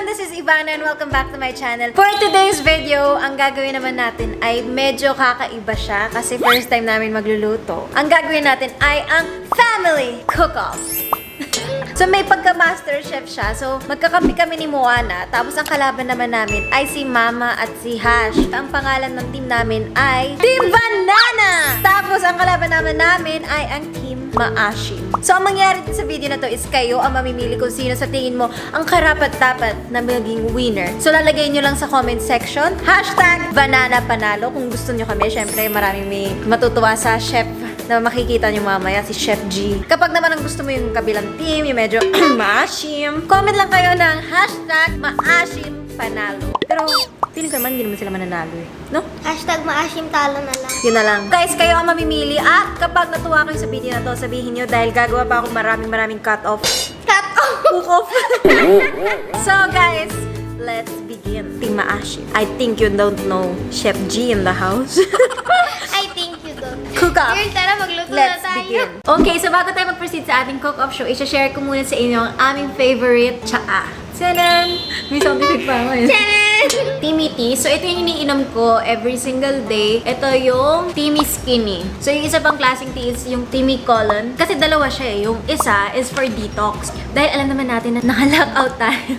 everyone! This is Ivana and welcome back to my channel. For today's video, ang gagawin naman natin ay medyo kakaiba siya kasi first time namin magluluto. Ang gagawin natin ay ang family cook-off. So may pagka-master chef siya. So magkakampi kami ni Moana. Tapos ang kalaban naman namin ay si Mama at si Hash. Ang pangalan ng team namin ay Team Banana! Tapos ang kalaban namin ay ang Team Maashim. So ang mangyari sa video na to is kayo ang mamimili kung sino sa tingin mo ang karapat-dapat na maging winner. So lalagay nyo lang sa comment section #BananaPanalo kung gusto nyo kami. Syempre maraming may matutuwa sa chef na makikita nyo mamaya, si Chef G. Kapag naman ang gusto mo yung kabilang team, yung medyo maashim, comment lang kayo ng #MaashimPanalo. Pero, feeling ko naman, hindi naman sila mananalo eh. No? #maashimtalo na lang. Yun na lang. Guys, kayo ang mamimili at kapag natuwa kayo sa video na to, sabihin nyo dahil gagawa pa ako maraming cut-off. Cut-off! Cook-off! So, guys, let's begin. Team Maashim. I think you don't know Chef G in the house. I think you don't. Cook-off. Girl, tara, magluto na Let's tayo. begin. Okay, so bago tayo mag-proceed sa ating cook-off show, i-share ko muna sa inyo ang aming favorite tsaa. Tchanan! May sound effect pa ako eh. Tchanan! Timmy Tea. So, ito yung iniinom ko every single day. Ito yung Timmy Skinny. So, yung isa pang klaseng tea is yung Timmy Colon. Kasi dalawa siya eh. Yung isa is for detox. Dahil alam naman natin na naka-lockout tayo.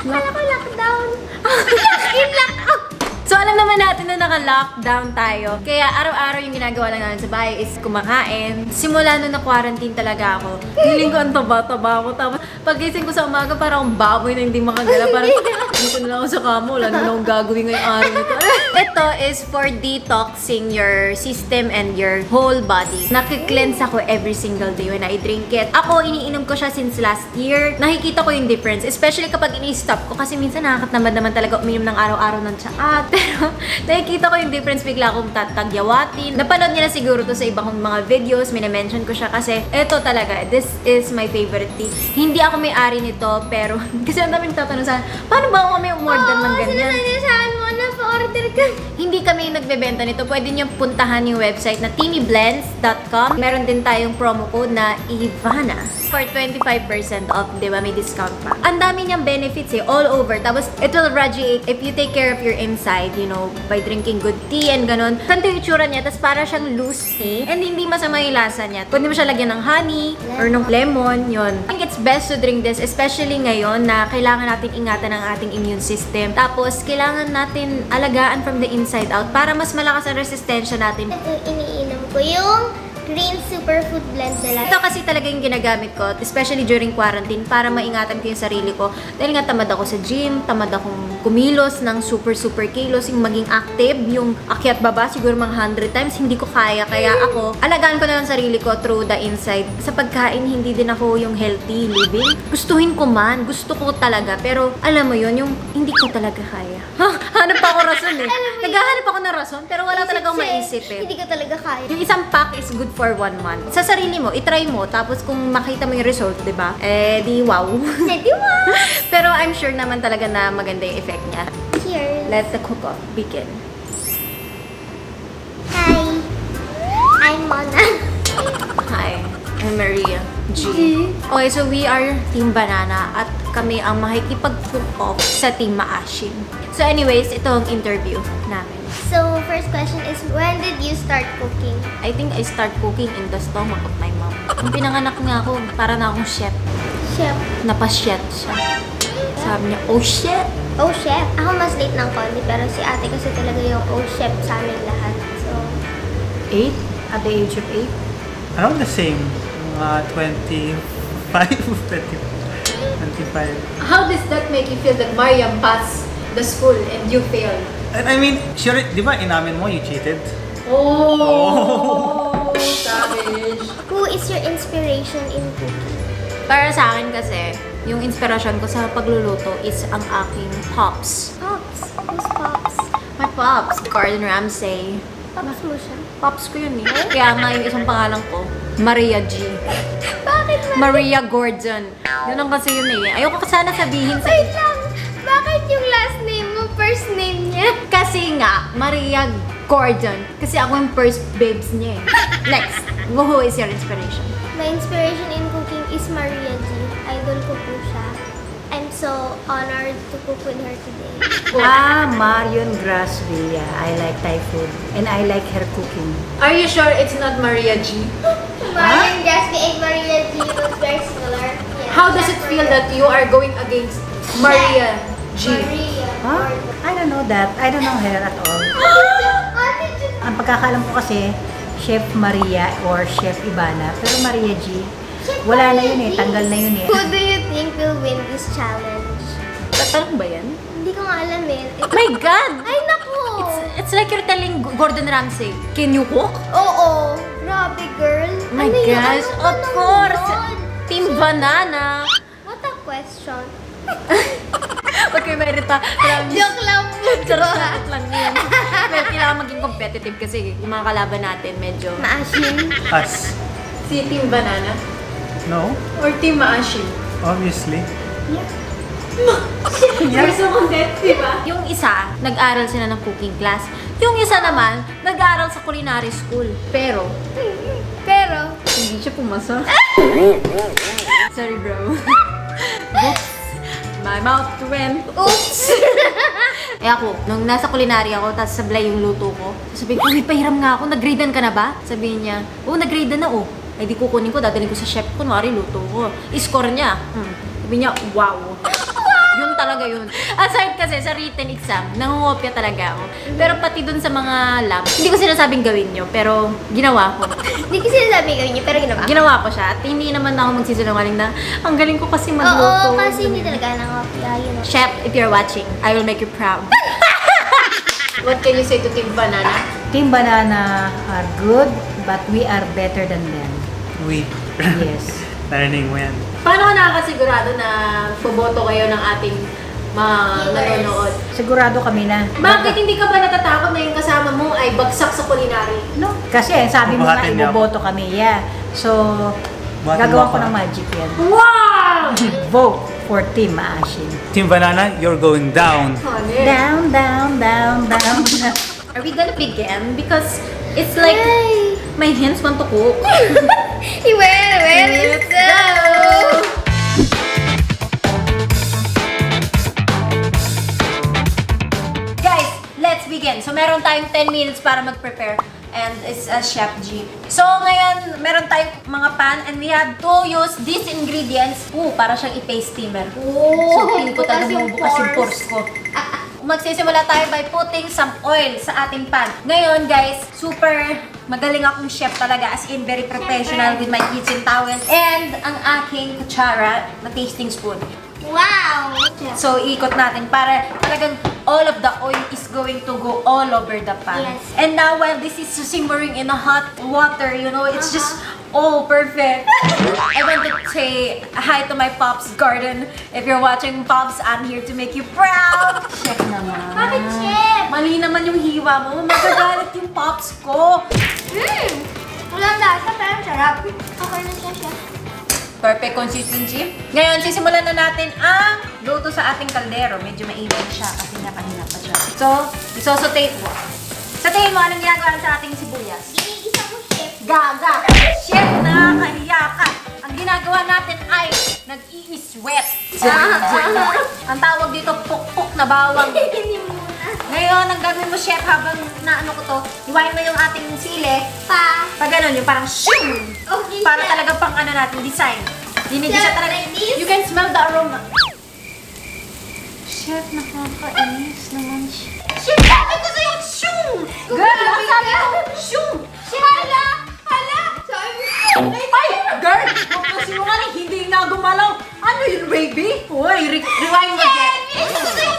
Kala ko lockdown. Lock-out! So, alam naman natin na naka-lockdown tayo. Kaya araw-araw yung ginagawa lang namin sa bahay is kumakain. Simula nung na-quarantine talaga ako. Feeling ko ang taba-taba ako. Tapos, pagising ko sa umaga, parang akong baboy na hindi makagala. Parang, dito na lang ako sa kamo. Wala na akong gagawin ngayong araw nito. Ito is for detoxing your system and your whole body. Nakikleanse ako every single day when I drink it. Ako, iniinom ko siya since last year. Nakikita ko yung difference. Especially kapag ini-stop ko. Kasi minsan nakakatamad naman talaga uminom ng araw-araw ng tsaa. Pero nakikita ko yung difference, bigla akong tatagyawatin. Napanood niya na siguro to sa ibang mga videos, minamention ko siya kasi eto talaga, this is my favorite tea. Hindi ako may-ari nito, pero kasi ang daming tatanong sa paano ba ako may umorder ng ganyan? Sinasabi mo na pa-order ka. Hindi kami nagbebenta nito. Pwede niyo puntahan yung website na timmyblends.com. Meron din tayong promo code na Ivana for 25% off, di ba? May discount pa. Ang dami niyang benefits eh, all over. Tapos, it will radiate if you take care of your inside, you know, by drinking good tea and ganun. Ganito yung itsura niya, tapos para siyang loose tea and hindi masama yung lasa niya. Pwede mo siya lagyan ng honey or ng lemon, yun. I think it's best to drink this, especially ngayon na kailangan natin ingatan ang ating immune system. Tapos, kailangan natin alagaan from the inside out para mas malakas ang resistensya natin. Ito iniinom ko yung green superfood blend nila. Ito kasi talaga yung ginagamit ko, especially during quarantine, para maingatan ko yung sarili ko. Dahil nga tamad ako sa gym, tamad akong kumilos ng super kilos, yung maging active, yung akyat baba, siguro mga 100 times, hindi ko kaya. Kaya ako, alagaan ko na lang sarili ko through the inside. Sa pagkain, hindi din ako yung healthy living. Gustuhin ko man, gusto ko talaga, pero alam mo yun, yung hindi ko talaga kaya. Hanap pa ako rason eh. Naghahanap ako ng rason, pero wala talaga akong maisip eh. Hindi ko talaga kaya. Yung isang pack is good for 1 month. Sa sarili mo, itry mo, tapos kung makita mo yung result, di ba? Eh, di wow. Di ba? Pero I'm sure naman talaga na maganda yung effect niya. Cheers. Let the cook-off begin. Hi. I'm Mona. Hi, I'm Maria G. Okay, so we are Team Banana at kami ang makikipag-cook-off sa Team Maashim. So anyways, ito ang interview namin. So, first question is, when did you start cooking? I think I start cooking in the stomach of my mom. Nung pinanganak nga ako, para na akong chef. Chef. Napashit siya. Sabi niya, oh shit! Oh, chef. Ako mas late ng konti, pero si ate kasi talaga yung oh chef sa amin lahat. So, 8? At the age of 8? Around the same, 25, 25. How does that make you feel that Mariam passed the school and you failed? And I mean, sure, di ba inamin mo you cheated? Oh! Savage! who is your inspiration in cooking? Para sa akin kasi, yung inspirasyon ko sa pagluluto is ang aking pops. Pops. Who's Pops? My pops, Gordon Ramsay. Pops mo siya? Pops ko yun eh. Kaya nga yung isang pangalan ko, Maria G. Bakit Maria Gordon. Yun ang kasi yun eh. Ayoko sana sabihin sa... Wait lang! Bakit yung last name mo, first name niya? Kasi nga, Maria Gordon. Kasi ako yung first babes niya eh. Next, who is your inspiration? My inspiration in cooking is Maria G. Idol ko po siya. I'm so honored to cook with her today. Marion Grasvilla. I like Thai food and I like her cooking. Are you sure it's not Maria G? Marion Gatsby and Maria G was very similar. Yeah, How does it feel that you are going against Maria G? Maria. Huh? I don't know that. I don't know her at all. Ang pagkakaalam ko kasi, Chef Maria or Chef Ivana. Pero Maria G, wala na yun eh. Tanggal na yun eh. Who do you think will win this challenge? Tatanong ba yan? Hindi ko nga alam eh. My God! Ay, naku! It's like you're telling Gordon Ramsay, can you cook? Oo! Grabe, girl! Oh my Ano yun? gosh, Anong of tanong course! yun? Team Banana! What a question. Okay, Merita. Joke lang po. Charot lang yun. Well, kailangan maging competitive kasi yung mga kalaban natin medyo... Maasim. Us. Si Team Banana? No? Or Team Maashi? Obviously. You're so content, di ba? Yung isa, nag-aral sila ng cooking class. Yung isa naman, nag-aral sa culinary school. Pero, hindi siya pumasa. Sorry, bro. Oops. My mouth went. Oops! Eh ako, nung nasa culinary ako, tapos sablay yung luto ko, sabihin ko, uy, pahiram nga ako, nag-gradean ka na ba? Sabihin niya, nag-gradean na, Ay, di kukunin ko, dadalhin ko sa chef ko, kunwari luto ko. I-score niya. Sabi niya, wow. Yun talaga yun. Aside kasi sa written exam, nangungopia talaga ako. Pero pati dun sa mga lab, hindi ko sinasabing gawin nyo, pero ginawa ko. Hindi ko sinasabi gawin niya, pero ginawa. Ginawa ko siya at hindi naman ako magsisinungaling na ang galing ko kasi Oo, magluto. kasi hindi talaga nangopia, you know. Chef, if you're watching, I will make you proud. What can you say to Team Banana? Team Banana are good, but we are better than them. We. Yes. Narinig mo yan. Paano ka nakakasigurado na boboto kayo ng ating mga nanonood? Sigurado kami na. Bakit hindi ka ba natatakot na yung kasama mo ay bagsak sa culinary? No? Kasi sabi mo nga, Buhatin niya ako. iboboto kami. Yeah. So, Buhatin gagawa mo ko ako. ng magic yan. Wow! Vote for Team Aashin. Team Banana, you're going down. Down, down, down, down. Are we gonna begin? Because it's like Yay! my hands want to cook. Let's go! Guys, let's begin. So, meron tayong 10 minutes para mag-prepare. And it's a Chef G. So, ngayon, meron tayong mga pan and we have to use these ingredients. Para siyang i-paste steamer. So, tingin ko talaga bubukas yung pores ko. Magsisimula tayo by putting some oil sa ating pan. Ngayon, guys, super magaling akong chef talaga. As in, very professional with my kitchen towel. And ang aking kutsara na tasting spoon. Wow! So, ikot natin para talagang all of the oil is going to go all over the pan. Yes. And now, while this is simmering in a hot water, you know, it's just all perfect. I want to say hi to my Pops Garden. If you're watching Pops, I'm here to make you proud. Chef naman. Bakit, Chef? Mali naman yung hiwa mo. Magagalit yung Pops ko. Walang lasa, pero sarap. Okay na siya, Chef. Perfect consistency. Ngayon, sisimulan na natin ang luto sa ating kaldero. Medyo mainit siya kasi nakahina pa siya. So, isosotate mo. Sa tingin mo, anong ginagawa sa ating sibuyas? Ginigisa ko, Chef. Gaga! Chef, nakakahiya ka! Ang ginagawa natin ay nag-i-sweat. Ang tawag dito, pukpuk na bawang. Hindi muna. Ngayon, ang gagawin mo, chef, habang naano ko to, iwain mo yung ating sili. Pag ganun, yung parang shoo! Okay, Para Chef. talaga pang ano natin, design. Ginigisa Chef, talaga. like this? You can smell the aroma. Chef, nakakainis naman siya. Chef, sabi ko sa'yo, shoo! Girl, ang sabi ko, shoo! Hala! Hala! Sabi mo. Ay, girl! Huwag ka sinungaling, hindi na gumalaw. Ano yun, baby? Uy, rewind mo again.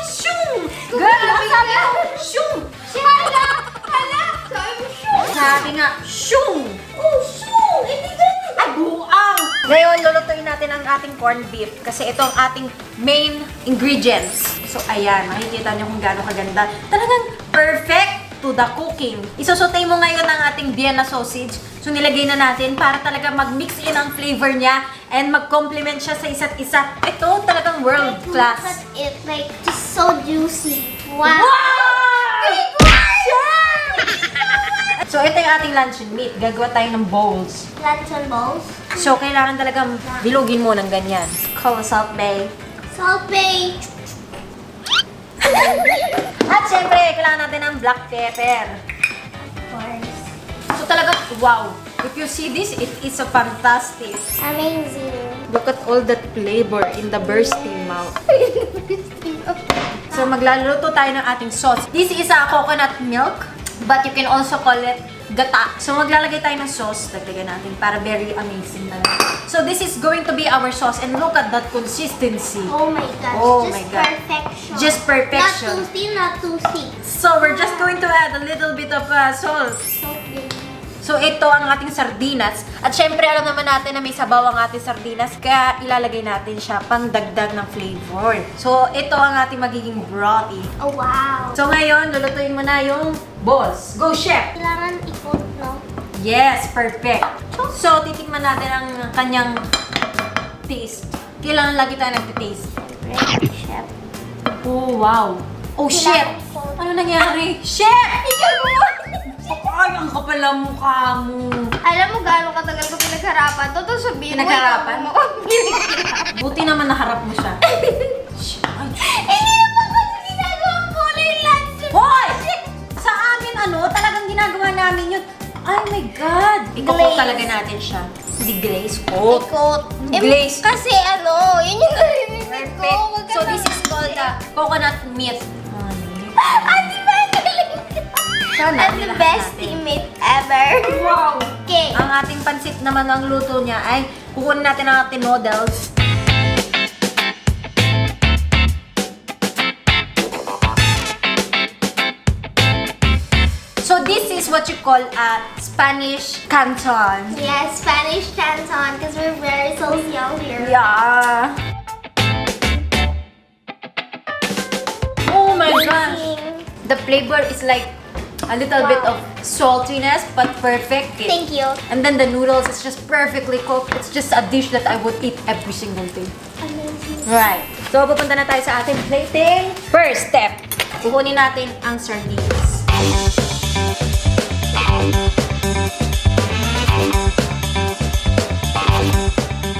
Shoo! Girl, ang sabi ko, shoo! Hala! Hala! Sabi mo, shoot! Sabi nga, shoo! Oh, shoot! Hindi ganun. Ay, buang! Ngayon, lulutuin natin ang ating corned beef kasi ito ang ating main ingredients. So, ayan, makikita niyo kung gaano kaganda. Talagang perfect to the cooking. Isosotay mo ngayon ang ating Vienna sausage. So, nilagay na natin para talaga mag-mix in ang flavor niya and mag-complement siya sa isa't isa. Ito talagang world Look class. at it, like, just so juicy. Wow! Wow! So, ito yung ating luncheon meat. Gagawa tayo ng bowls. Luncheon balls. So, kailangan talagang bilugin mo ng ganyan. Call salt bay. Salt Bay. At syempre, kailangan natin ng black pepper. So talaga, wow. If you see this, it is a fantastic. Amazing. Look at all that flavor in the bursting mouth. So magluluto tayo ng ating sauce. This is a coconut milk, but you can also call it gata. So maglalagay tayo ng sauce, dagdagan natin para very amazing talaga. So this is going to be our sauce and look at that consistency. Oh my gosh. Oh just my God. perfection. Just perfection. Not too thin, not too thick. So we're just going to add a little bit of salt. Salt Bay. So ito ang ating sardinas. At syempre alam naman natin na may sabaw ang ating sardinas, kaya ilalagay natin siya pang dagdag ng flavor. So ito ang ating magiging brothy. Oh, wow. So ngayon, lulutuin mo na yung balls. Go, chef! Kailangan ikot, no? Yes, perfect. So titikman natin ang kanyang taste. Kailangan lagi tayo nag-taste. Right, chef. Oh, wow. Oh, chef! Ano nangyari? Chef! Ikaw mo! Ay, ang kapal ng mukha mo. Alam mo gano'ng katagal ko pinagharapan. Totoo sabihin mo. Pinagharapan? ikaw mo. Buti naman naharap mo siya. Ay, Hindi naman kasi ginagawa ko kulay lunch. hoy! Sa amin, talagang ginagawa namin yun. Oh my God! Iko-coat Glaze. talaga natin siya. Hindi glaze, coat. Ikot. Glaze. Kasi yun yung narinig ko. Perfect. Wag ka So na- this is called the coconut meat. Ah, di ba? Galing ka. Sana, I'm the lahat best natin. teammate ever. Wow! Okay. Ang ating pansit naman ang luto niya ay kukunin natin ang ating noodles. So this is what you call a Spanish canton. Yes, Spanish canton because we're very social here. Yeah. Oh my gosh. Amazing. The flavor is like a little bit of saltiness but perfect. Thank you. And then the noodles is just perfectly cooked. It's just a dish that I would eat every single day. Amazing. Right. So, pupunta na tayo sa ating plating. First step, kukunin natin ang sardines.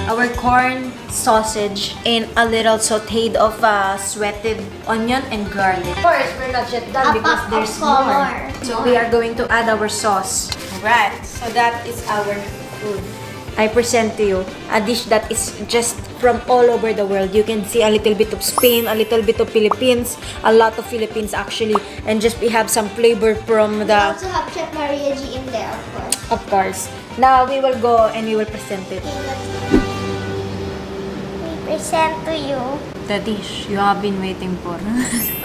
Our corn, sausage, and a little sauteed of sweated onion and garlic. Of course, we're not yet done because Of there's course. more. So we are going to add our sauce. Alright, so that is our food. I present to you a dish that is just from all over the world. You can see a little bit of Spain, a little bit of Philippines, a lot of Philippines actually, and just we have some flavor from We the, also have Chef Maria G in there, of course. of course. Now we will go and we will present it. Okay, we present to you. The dish you have been waiting for.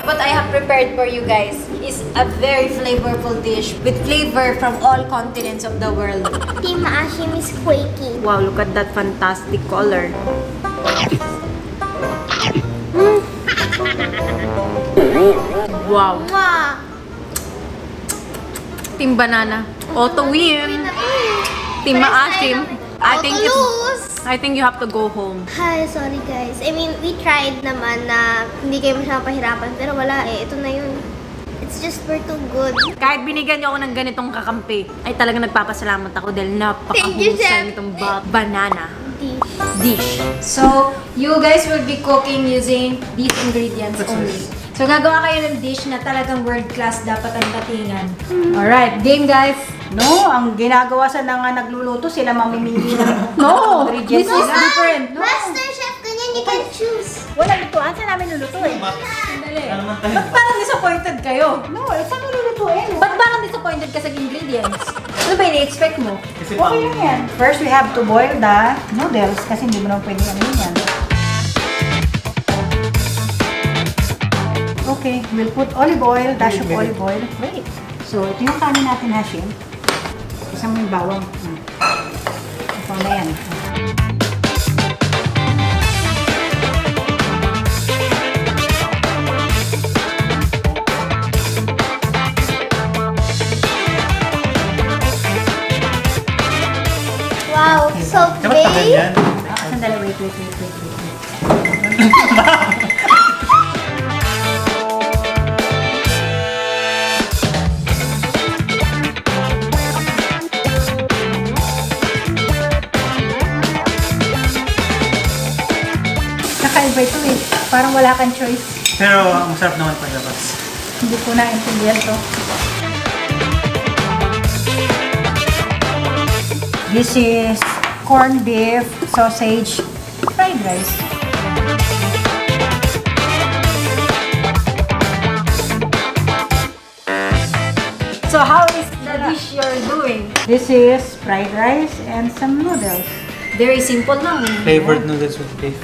What I have prepared for you guys is a very flavorful dish with flavor from all continents of the world. Team Ashim is quaking. Wow, look at that fantastic color. Wow. Mwah! Team Banana. Auto win. Team First Maasim. time I think Auto it's lose. I think you have to go home. Hi, sorry guys. I mean, we tried naman na hindi kayo masyadong pahirapan, pero wala eh. Ito na yun. It's just we're too good. Kahit binigyan niyo ako ng ganitong kakampi, ay talagang nagpapasalamat ako dahil Thank you, napakahusay Chef. nitong banana Dish. dish. So, you guys will be cooking using these ingredients only. So, gagawa kayo ng dish na talagang world class dapat ang datingan. Alright, game guys. No, ang ginagawa sa nga nagluluto, sila mamimili ng No, ingredients this is nila. different. Master Chef, ganyan you can choose. Wala lutuan, saan namin lulutuin? Ano naman tayo? Ba't parang disappointed kayo? No, saan mo lulutuin? Ba't parang disappointed ka sa ingredients? Ano ba ini-expect mo? Kasi Okay lang yan. First, we have to boil the noodles kasi hindi mo naman pwede ano yan. Okay, we'll put olive oil, dash of olive oil. Wait. So, ito yung kanin natin, Hashim. Isa mo yung bawang. Ito na yan. Wow, so Dapat pa big. ganyan. Sandali, wait. Kakaiba ito eh. Parang wala kang choice. Pero masarap naman paglabas. Hindi ko naintindihan to. This is corned beef, sausage, fried rice. So how is the dish you're doing? This is fried rice and some noodles. Very simple lang. Flavored noodles with beef.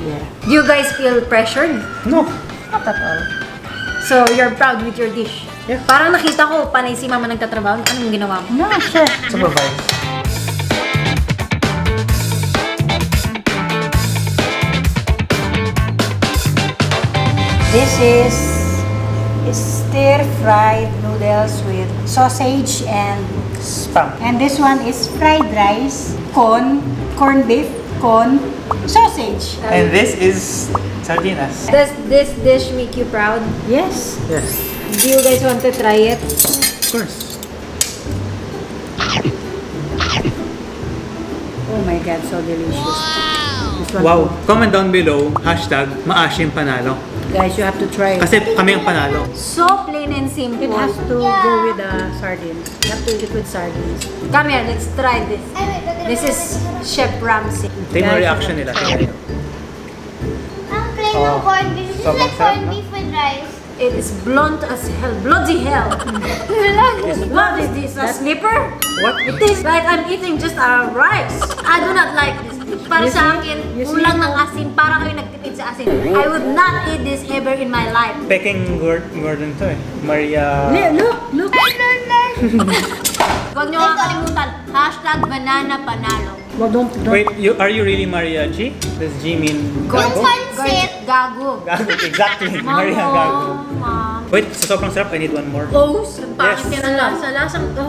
Yeah. Do you guys feel pressured? No. Not at all. So you're proud with your dish? Yeah. Parang nakita ko, panay si mama nagtatrabaho. Anong ginawa mo? No, sure. Supervise. This is stir-fried noodles with sausage Spam. and this one is fried rice, corned beef, sausage. And this is sardinas. Does this dish make you proud? Yes. Yes. Do you guys want to try it? Of course. Oh my God, so delicious. This one, Wow. Comment down below, #Maasim Panalo. guys, you have to try it. Kasi kami ang panalo. So plain and simple. It has to go with sardines. You have to eat it with sardines. Come here, let's try this. This is Chef Ramsay. Tingnan mo reaction nila. Ang plain ng Oh. corned beef. This is Sobrang like sarap, corned no? beef with rice. It is blunt as hell. Bloody hell. What is this? A slipper? What? It tastes like I'm eating just a rice. I do not like this. Para sa akin, You see? kulang ng asin. Para kayo nagtipid sa asin. I would not eat this ever in my life. Peking Gordon to eh. Maria... Look. Huwag niyo kakalimutan. #BananaPanalo. Well, don't. Wait, are you really Maria G? Does G mean Yung gago? pancit. Gago. Gago, exactly. Maria Gago. Mom. Wait, sa sobrang sarap, I need one more. Oh, pangit Yes. ka ng lasa. Lasang to.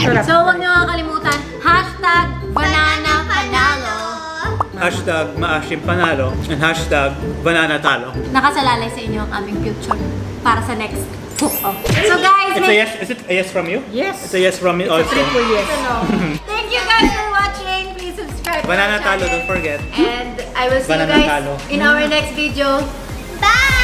Sarap. So, huwag niyo kakalimutan. #BananaPanalo. #Maasim Panalo and #BananaTalo. Nakasalalay sa inyo ang aming future para sa next cook-off. So guys, It's a yes. Is it a yes from you? Yes. It's a yes from me also. Triple yes. Thank you guys for watching. Please subscribe to our Banana Talo, channel. don't forget. And I will see Banana you guys Talo. in our next video. Bye!